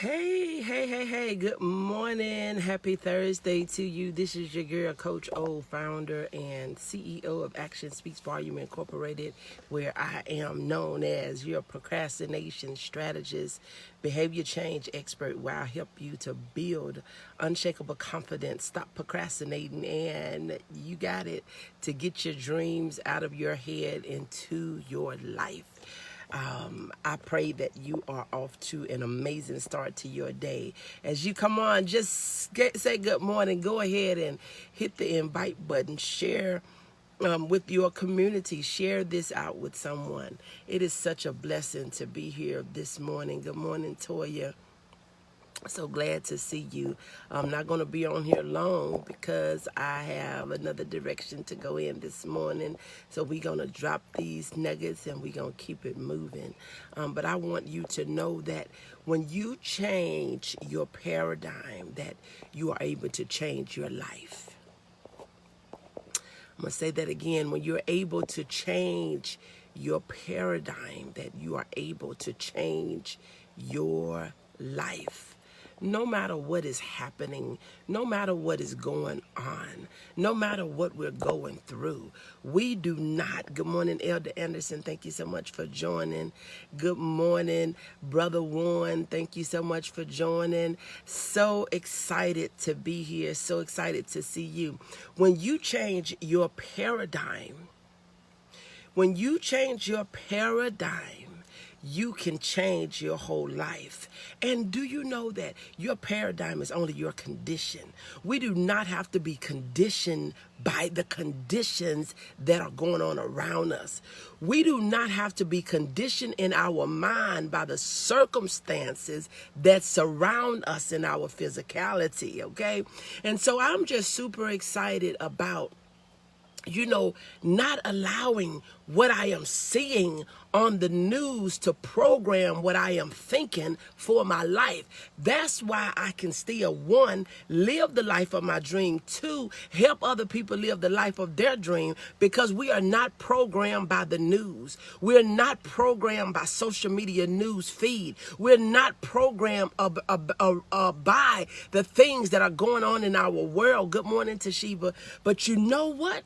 Hey, good morning. Happy Thursday to you. This is your girl, Coach O, founder and CEO of Action Speaks Volume Incorporated, where I am known as your procrastination strategist, behavior change expert, where I help you to build unshakable confidence, stop procrastinating, and you got it, to get your dreams out of your head into your life. I pray that you are off to an amazing start to your day. As you come on, just say good morning. Go ahead and hit the invite button. Share with your community. Share this out with someone. It is such a blessing to be here this morning. Good morning, Toya. So glad to see you. I'm not going to be on here long because I have another direction to go in this morning. So we're going to drop these nuggets and we're going to keep it moving. But I want you to know that when you change your paradigm, that you are able to change your life. I'm going to say that again. When you're able to change your paradigm, that you are able to change your life. No matter what is happening, no matter what is going on, no matter what we're going through, we do not. Good morning, Elder Anderson. Thank you so much for joining. Good morning, Brother Warren. Thank you so much for joining. So excited to be here. So excited to see you. When you change your paradigm, you can change your whole life. And do you know that your paradigm is only your condition? We do not have to be conditioned by the conditions that are going on around us. We do not have to be conditioned in our mind by the circumstances that surround us in our physicality, okay? And so I'm just super excited about not allowing what I am seeing on the news to program what I am thinking for my life. That's why I can still, one, live the life of my dream, two, help other people live the life of their dream, because we are not programmed by the news. We're not programmed by social media news feed. We're not programmed by the things that are going on in our world. Good morning, Toshiba. But you know what?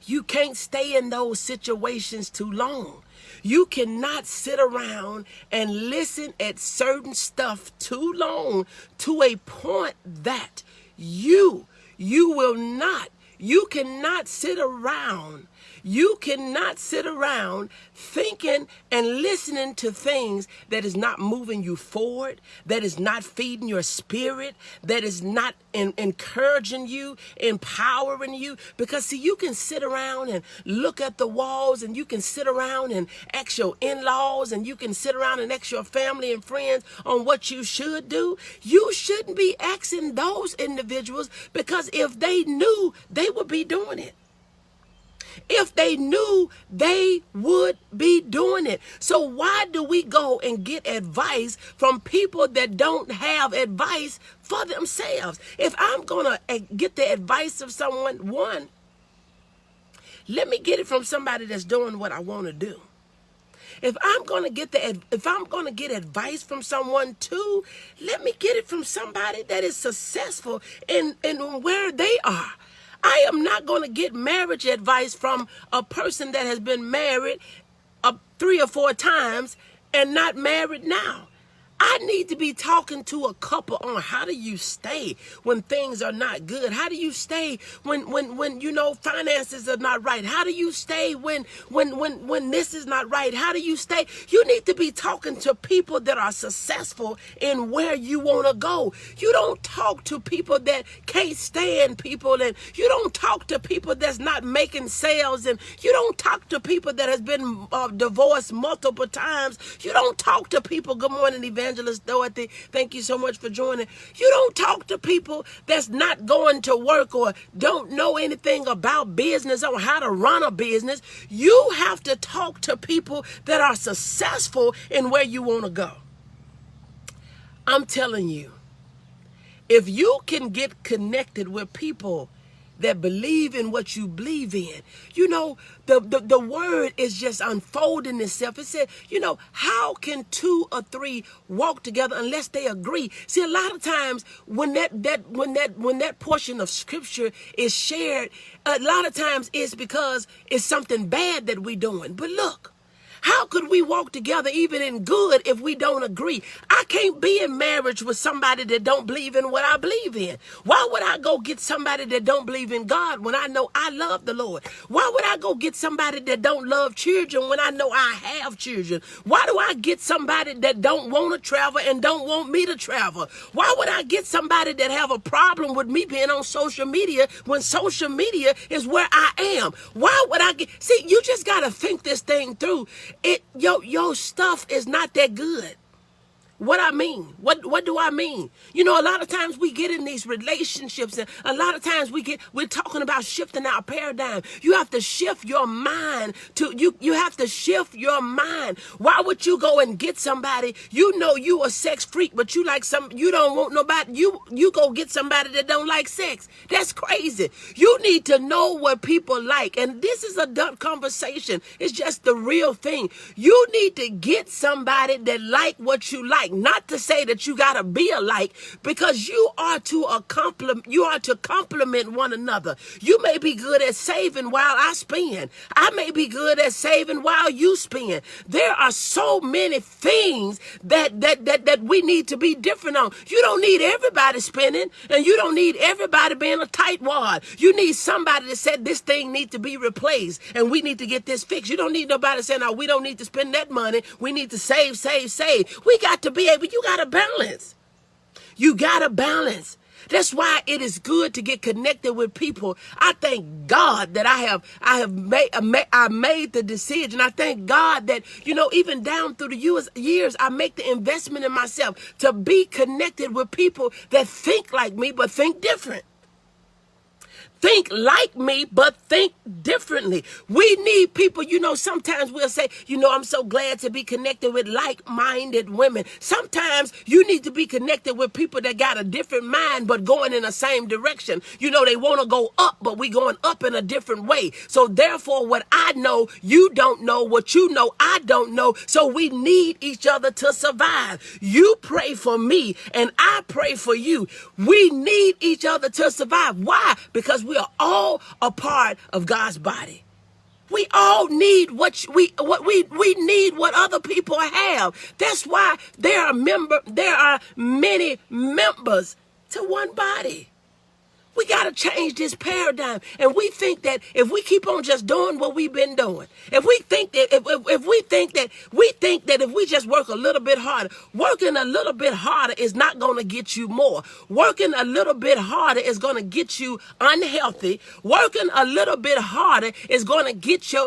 You can't stay in those situations too long. You cannot sit around and listen at certain stuff too long to a point that you cannot sit around. You cannot sit around thinking and listening to things that is not moving you forward, that is not feeding your spirit, that is not encouraging you, empowering you. Because, see, you can sit around and look at the walls, and you can sit around and ask your in-laws, and you can sit around and ask your family and friends on what you should do. You shouldn't be asking those individuals, because if they knew, they would be doing it. If they knew, they would be doing it. So why do we go and get advice from people that don't have advice for themselves? If I'm going to get the advice of someone, one, let me get it from somebody that's doing what I want to do. If I'm going to get advice from someone, two, let me get it from somebody that is successful in where they are. I am not going to get marriage advice from a person that has been married 3 or 4 times and not married now. I need to be talking to a couple on how do you stay when things are not good? How do you stay when finances are not right? How do you stay when this is not right? How do you stay? You need to be talking to people that are successful in where you want to go. You don't talk to people that can't stand people, and you don't talk to people that's not making sales, and you don't talk to people that has been divorced multiple times. You don't talk to people. Good morning, Evangelist Dorothy. Thank you so much for joining. You don't talk to people that's not going to work or don't know anything about business or how to run a business. You have to talk to people that are successful in where you want to go. I'm telling you, if you can get connected with people that believe in what you believe in. You know, the word is just unfolding itself. It said, you know, how can 2 or 3 walk together unless they agree? See, a lot of times when that portion of scripture is shared, a lot of times it's because it's something bad that we're doing. But look, how could we walk together even in good if we don't agree? I can't be in marriage with somebody that don't believe in what I believe in. Why would I go get somebody that don't believe in God when I know I love the Lord? Why would I go get somebody that don't love children when I know I have children? Why do I get somebody that don't want to travel and don't want me to travel? Why would I get somebody that have a problem with me being on social media when social media is where I am? Why would I get... See, you just got to think this thing through. Your stuff is not that good. What I mean? What do I mean? You know, a lot of times we get in these relationships, and a lot of times we're talking about shifting our paradigm. You have to shift your mind to you have to shift your mind. Why would you go and get somebody, you know you a sex freak, but you don't want nobody, you go get somebody that don't like sex. That's crazy. You need to know what people like. And this is adult conversation. It's just the real thing. You need to get somebody that like what you like. Not to say that you gotta be alike, because you are to complement one another. You may be good at saving while I spend. I may be good at saving while you spend. There are so many things that we need to be different on. You don't need everybody spending, and you don't need everybody being a tightwad. You need somebody that said this thing needs to be replaced and we need to get this fixed. You don't need nobody saying, no, we don't need to spend that money. We need to save. We got to be able, you got to balance. You got to balance. That's why it is good to get connected with people. I thank God that I made the decision. I thank God that, you know, even down through the years, I make the investment in myself to be connected with people that think like me, but think different. Think like me, but think differently. We need people, you know, sometimes we'll say, you know, I'm so glad to be connected with like-minded women. Sometimes you need to be connected with people that got a different mind, but going in the same direction. You know, they want to go up, but we going up in a different way. So therefore, what I know, you don't know. What you know, I don't know. So we need each other to survive. You pray for me, and I pray for you. We need each other to survive. Why? Because we are all a part of God's body. We all need what we need what other people have. That's why there are many members to one body. We got to change this paradigm. And we think that if we keep on just doing what we've been doing, if we think that if we just work a little bit harder, working a little bit harder is not going to get you more. Working a little bit harder is going to get you unhealthy. Working a little bit harder is not going to get you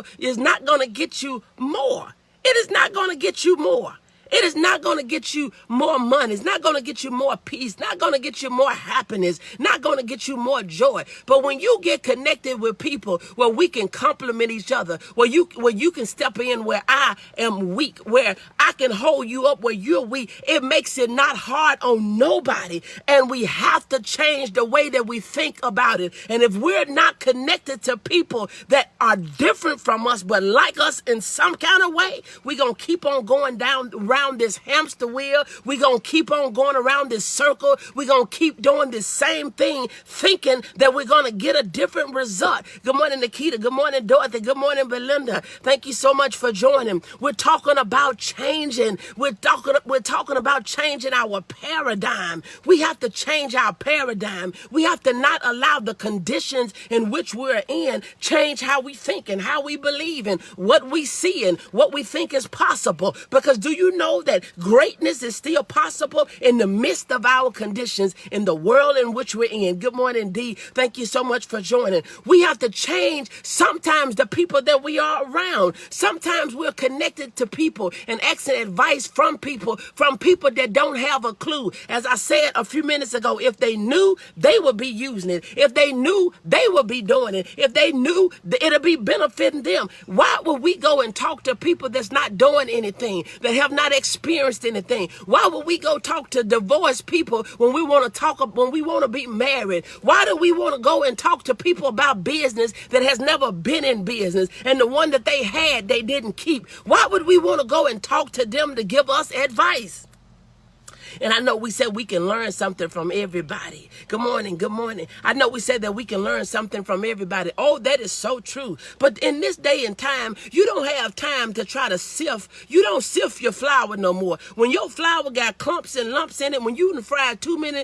more. It is not going to get you more. It is not going to get you more money. It's not going to get you more peace. Not going to get you more happiness. Not going to get you more joy. But when you get connected with people where we can complement each other, where you can step in where I am weak, where I can hold you up where you're weak, it makes it not hard on nobody. And we have to change the way that we think about it. And if we're not connected to people that are different from us but like us in some kind of way, we're going to keep on going around this hamster wheel. We're going to keep on going around this circle. We're going to keep doing the same thing, thinking that we're going to get a different result. Good morning, Nikita. Good morning, Dorothy. Good morning, Belinda. Thank you so much for joining. We're talking about changing. We're talking about changing our paradigm. We have to change our paradigm. We have to not allow the conditions in which we're in change how we think and how we believe and what we see and what we think is possible. Because do you know that greatness is still possible in the midst of our conditions in the world in which we're in? Good morning, Dee. Thank you so much for joining. We have to change sometimes the people that we are around. Sometimes we're connected to people, and asking advice from people that don't have a clue. As I said a few minutes ago, if they knew, they would be using it. If they knew, they would be doing it. If they knew, it'll be benefiting them. Why would we go and talk to people that's not doing anything, that have not experienced anything? Why would we go talk to divorced people when we want to be married? Why do we want to go and talk to people about business that has never been in business, and the one that they had, they didn't keep? Why would we want to go and talk to them to give us advice? And I know we said we can learn something from everybody. Good morning, good morning. I know we said that we can learn something from everybody. Oh, that is so true. But in this day and time, you don't have time to try to sift. You don't sift your flour no more. When your flour got clumps and lumps in it, when you fried too many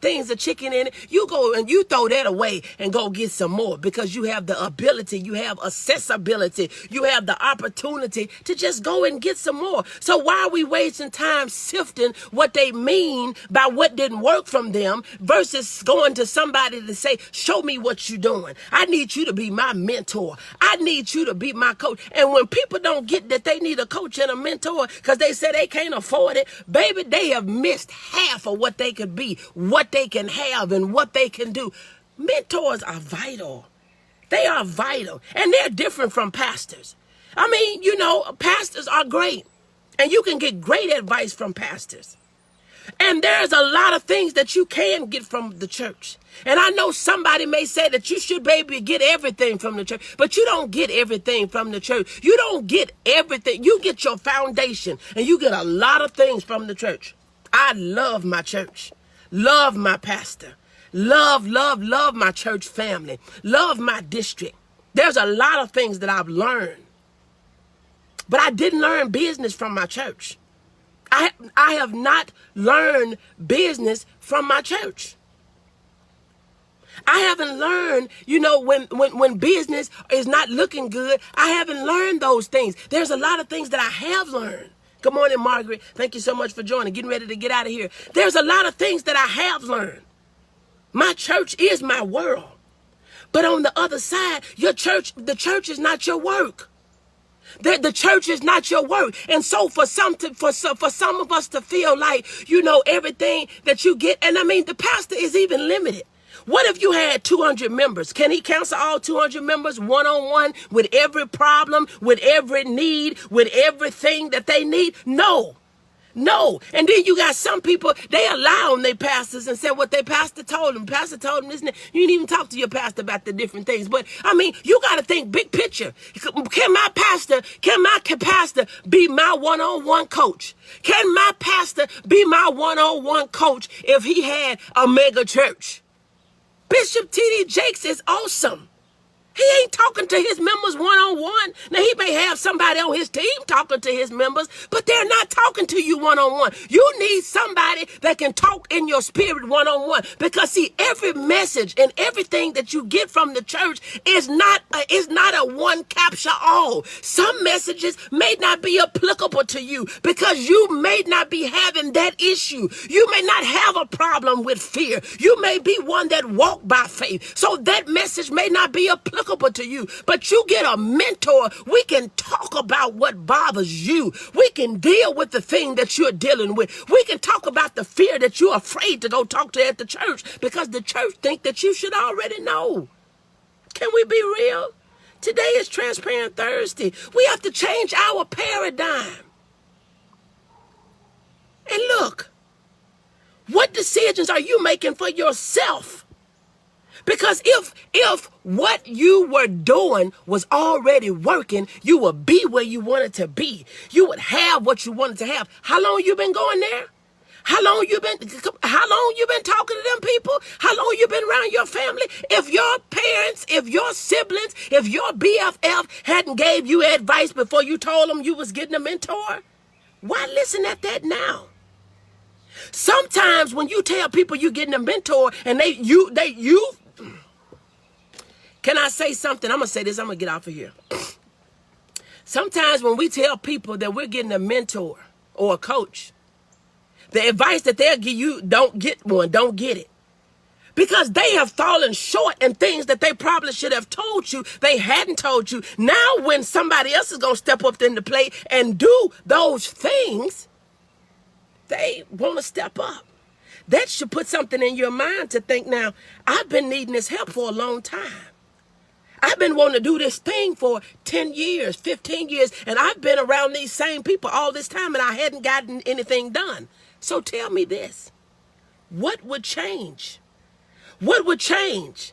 things of chicken in it, you go and you throw that away and go get some more, because you have the ability, you have accessibility, you have the opportunity to just go and get some more. So why are we wasting time sifting what they mean by what didn't work from them versus going to somebody to say, show me what you're doing. I need you to be my mentor. I need you to be my coach. And when people don't get that they need a coach and a mentor because they say they can't afford it, baby, they have missed half of what they could be, what they can have, and what they can do. Mentors are vital. They are vital. And they're different from pastors. I mean, pastors are great. And you can get great advice from pastors. And there's a lot of things that you can get from the church. And I know somebody may say that you should be able to get everything from the church, but you don't get everything from the church. You don't get everything. You get your foundation, and you get a lot of things from the church. I love my church, love my pastor, love my church family, love my district. There's a lot of things that I've learned, but I didn't learn business from my church. I have not learned business from my church. I haven't learned, when business is not looking good, I haven't learned those things. There's a lot of things that I have learned. Good morning, Margaret. Thank you so much for joining. Getting ready to get out of here. There's a lot of things that I have learned. My church is my world. But on the other side, the church is not your work. The church is not your work. And so for some of us to feel like, everything that you get, and I mean, the pastor is even limited. What if you had 200 members? Can he counsel all 200 members one-on-one with every problem, with every need, with everything that they need? No. And then you got some people, they allow on their pastors and say what their pastor told them. Pastor told them this and that. You didn't even talk to your pastor about the different things. But I mean, you got to think big picture. Can my pastor be my one-on-one coach? Can my pastor be my one-on-one coach if he had a mega church? Bishop T.D. Jakes is awesome. He ain't talking to his members one-on-one. Now, he may have somebody on his team talking to his members, but they're not talking to you one-on-one. You need somebody that can talk in your spirit one-on-one. Because, see, every message and everything that you get from the church is not a one capture all. Some messages may not be applicable to you because you may not be having that issue. You may not have a problem with fear. You may be one that walk by faith. So that message may not be applicable to you, but you get a mentor. We can talk about what bothers you. We can deal with the thing that you're dealing with. We can talk about the fear that you're afraid to go talk to at the church because the church think that you should already know. Can we be real? Today is Transparent Thursday. We have to change our paradigm. And look, what decisions are you making for yourself? Because if what you were doing was already working, you would be where you wanted to be. You would have what you wanted to have. How long you been going there? How long you been talking to them people? How long you been around your family? If your parents, if your siblings, if your BFF hadn't gave you advice before you told them you was getting a mentor, why listen at that now? Sometimes when you tell people you're getting a mentor and can I say something? I'm going to say this. I'm going to get off of here. Sometimes when we tell people that we're getting a mentor or a coach, the advice that they'll give you, don't get one, don't get it. because they have fallen short in things that they probably should have told you they hadn't told you. Now when somebody else is going to step up in the plate and do those things, they want to step up. That should put something in your mind to think, now, I've been needing this help for a long time. I've been wanting to do this thing for 10 years, 15 years, and I've been around these same people all this time, and I hadn't gotten anything done. So tell me this. What would change? What would change?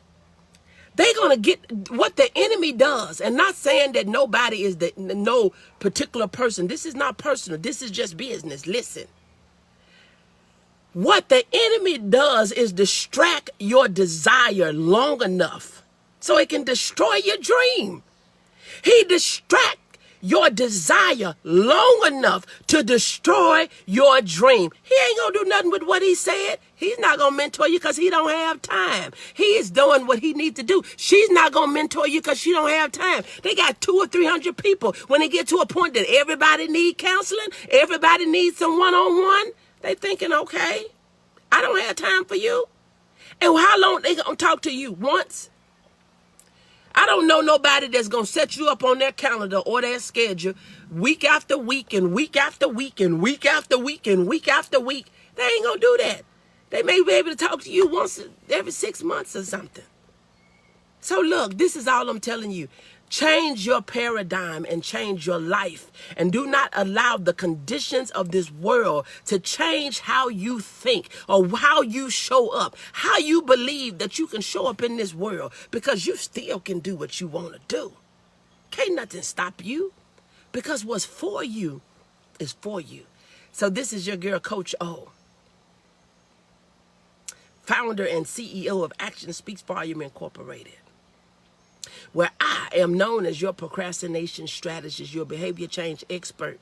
They're going to get what the enemy does, and not saying that nobody is no particular person. This is not personal. This is just business. Listen. What the enemy does is distract your desire long enough so it can destroy your dream. He distracts your desire long enough to destroy your dream. He ain't gonna do nothing with what he said. He's not gonna mentor you because he don't have time. He is doing what he needs to do. She's not gonna mentor you because she don't have time. They got 200 or 300 people. When they get to a point that everybody need counseling, everybody needs some one-on-one, they thinking, okay, I don't have time for you. And how long they gonna talk to you? Once? I don't know nobody that's going to set you up on their calendar or their schedule week after week and week after week and week after week and week after week. They ain't going to do that. They may be able to talk to you once every 6 months or something. So look, this is all I'm telling you. Change your paradigm and change your life. And do not allow the conditions of this world to change how you think or how you show up, how you believe that you can show up in this world, because you still can do what you want to do. Can't nothing stop you, because what's for you is for you. So this is your girl, Coach O, founder and CEO of Action Speaks Volume Incorporated, where I am known as your procrastination strategist, your behavior change expert,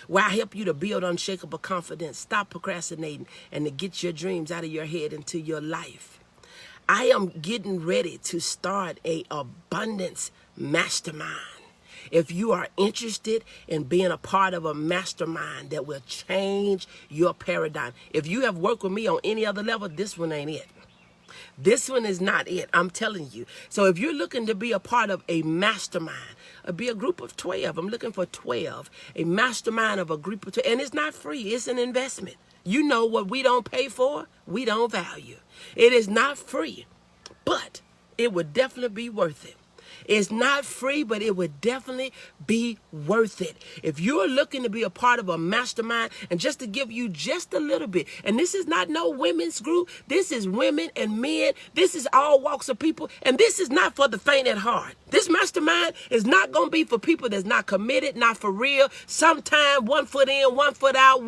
where I help you to build unshakable confidence, stop procrastinating, and to get your dreams out of your head into your life. I am getting ready to start a abundance mastermind. If you are interested in being a part of a mastermind that will change your paradigm, if you have worked with me on any other level, this one ain't it. This one is not it, I'm telling you. So if you're looking to be a part of a mastermind, be a group of 12, I'm looking for 12, a mastermind of a group of 12, and it's not free, it's an investment. You know what we don't pay for, we don't value. It is not free, but it would definitely be worth it. It's not free, but it would definitely be worth it. If you're looking to be a part of a mastermind, and just to give you just a little bit, and this is not no women's group, this is women and men, this is all walks of people, and this is not for the faint at heart. This mastermind is not going to be for people that's not committed, not for real, sometime 1 foot in, 1 foot out,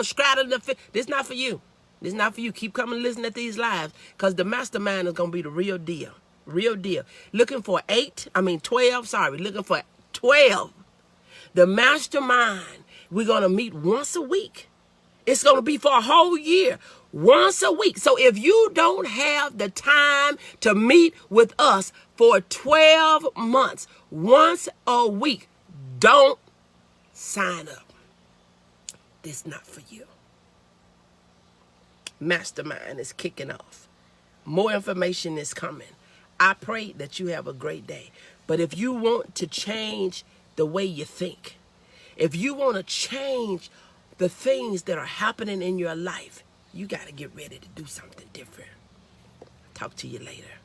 straddling the fit. This is not for you. This is not for you. Keep coming and listen at these lives, because the mastermind is going to be the real deal. Real deal. Looking for 12, looking for 12. The mastermind, we're going to meet once a week. It's going to be for a whole year, once a week. So if you don't have the time to meet with us for 12 months, once a week, don't sign up. This is not for you. Mastermind is kicking off. More information is coming. I pray that you have a great day. But if you want to change the way you think, if you want to change the things that are happening in your life, you got to get ready to do something different. Talk to you later.